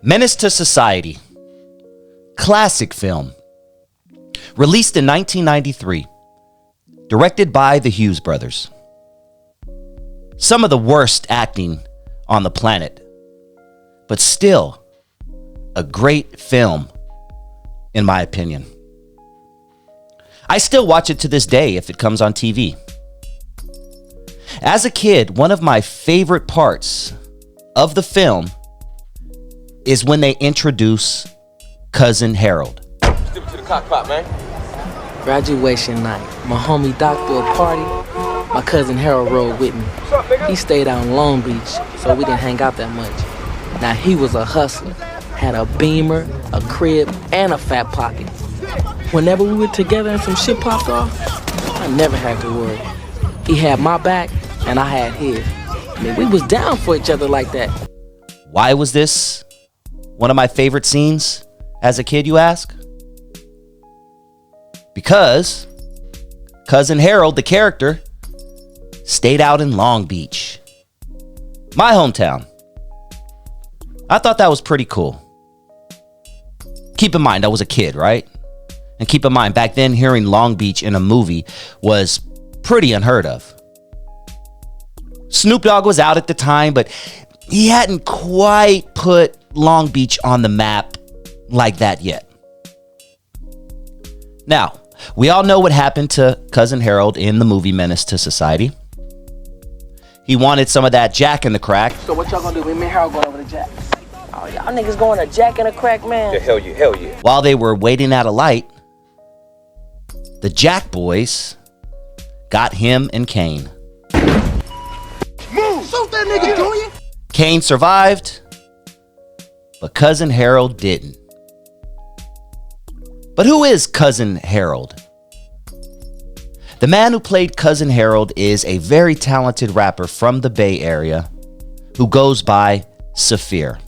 Menace to Society. Classic film. Released in 1993. Directed by the Hughes brothers. Some of the worst acting on the planet. But still, a great film, in my opinion. I still watch it to this day if it comes on TV. As a kid, one of my favorite parts of the film is when they introduce Cousin Harold. Step to the cockpit, man. Graduation night. My homie Doc threw a party. My cousin Harold rode with me. He stayed out in Long Beach, so we didn't hang out that much. Now he was a hustler. Had a Beamer, a crib, and a fat pocket. Whenever we were together and some shit popped off, I never had to worry. He had my back, and I had his. I mean, we was down for each other like that. Why was this one of my favorite scenes as a kid, you ask? Because Cousin Harold, the character, stayed out in Long Beach, my hometown. I thought that was pretty cool. Keep in mind, I was a kid, right? And keep in mind, back then, hearing Long Beach in a movie was pretty unheard of. Snoop Dogg was out at the time, but he hadn't quite put Long Beach on the map like that yet. Now, we all know what happened to Cousin Harold in the movie Menace to Society. He wanted some of that Jack in the Crack. So what y'all gonna do? Me and Harold going over to Jack. Oh, y'all niggas going to Jack in the Crack, man? Yeah, hell yeah. While they were waiting at a light, the Jack boys got him and Kane. Move! Shoot that nigga, Junior! Kane survived, but Cousin Harold didn't. But who is Cousin Harold? The man who played Cousin Harold is a very talented rapper from the Bay Area who goes by SAAFIR.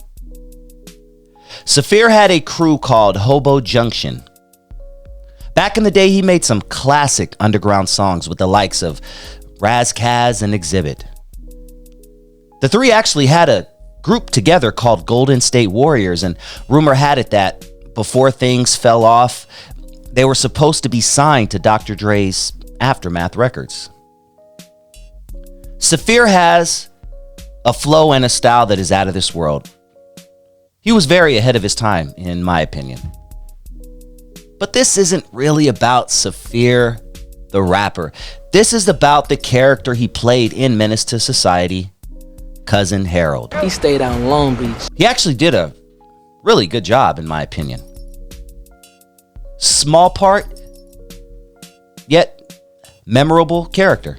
SAAFIR had a crew called Hobo Junction. Back in the day, he made some classic underground songs with the likes of Raz Kaz and Exhibit. The three actually had a group together called Golden State Warriors, and rumor had it that before things fell off, they were supposed to be signed to Dr. Dre's Aftermath Records. SAAFIR has a flow and a style that is out of this world. He was very ahead of his time, in my opinion. But this isn't really about SAAFIR, the rapper. This is about the character he played in Menace to Society, Cousin Harold. He stayed out in Long Beach. He actually did a really good job, in my opinion. Small part, yet memorable character.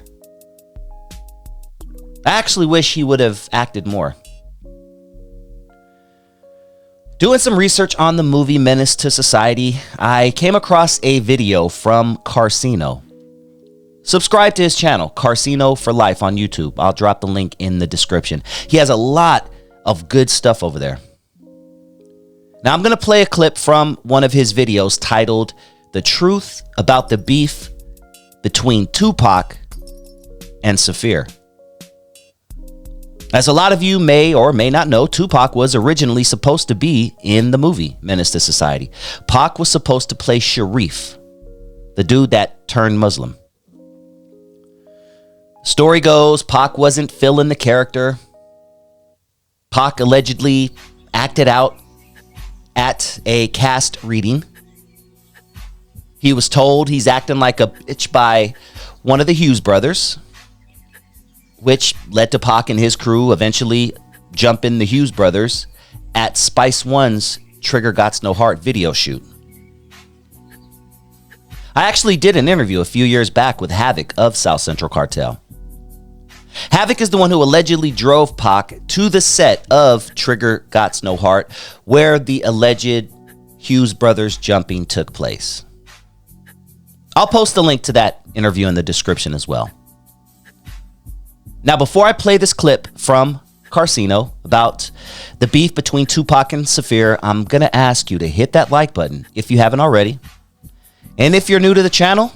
I actually wish he would have acted more. Doing some research on the movie Menace to Society, I came across a video from Carcino. Subscribe to his channel, Carcino for Life on YouTube. I'll drop the link in the description. He has a lot of good stuff over there. Now I'm going to play a clip from one of his videos titled The Truth About the Beef Between Tupac and Safhir. As a lot of you may or may not know, Tupac was originally supposed to be in the movie Menace to Society. Pac was supposed to play Sharif, the dude that turned Muslim. Story goes, Pac wasn't feeling the character. Pac allegedly acted out at a cast reading. He was told he's acting like a bitch by one of the Hughes brothers, which led to Pac and his crew eventually jumping the Hughes brothers at Spice One's Trigger Gots No Heart video shoot. I actually did an interview a few years back with Havoc of South Central Cartel. Havoc is the one who allegedly drove Pac to the set of Trigger Gots No Heart, where the alleged Hughes brothers jumping took place. I'll post a link to that interview in the description as well. Now, before I play this clip from Carcino about the beef between Tupac and Safhir, I'm going to ask you to hit that like button if you haven't already. And if you're new to the channel,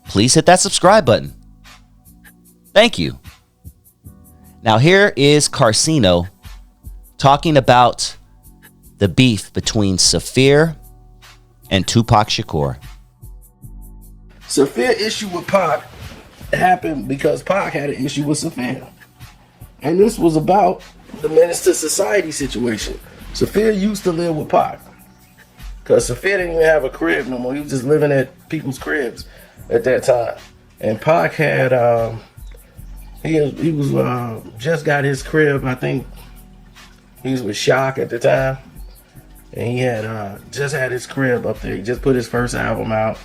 please hit that subscribe button. Thank you. Now, here is Carcino talking about the beef between SAAFIR and Tupac Shakur. SAAFIR issue with Pac happened because Pac had an issue with SAAFIR. And this was about the Menace to Society situation. SAAFIR used to live with Pac. Because SAAFIR didn't even have a crib no more. He was just living at people's cribs at that time. And Pac had, he was just got his crib, I think. He was with Shock at the time. And he had just had his crib up there. He just put his first album out.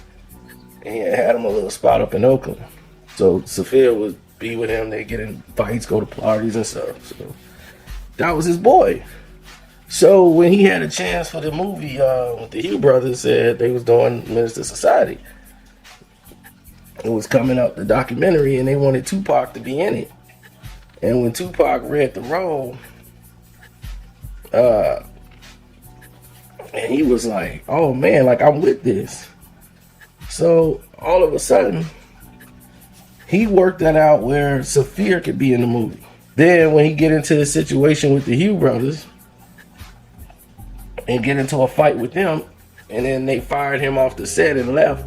And he had him a little spot up in Oakland. So SAAFIR would be with him. They get in fights, go to parties and stuff. So that was his boy. So when he had a chance for the movie, the Hugh brothers said they was doing Menace to Society. It was coming up, the documentary, and they wanted Tupac to be in it. And when Tupac read the role, and he was like, oh man, like I'm with this. So all of a sudden, he worked that out where SAAFIR could be in the movie. Then when he get into the situation with the Hugh brothers, and get into a fight with them, and then they fired him off the set and left.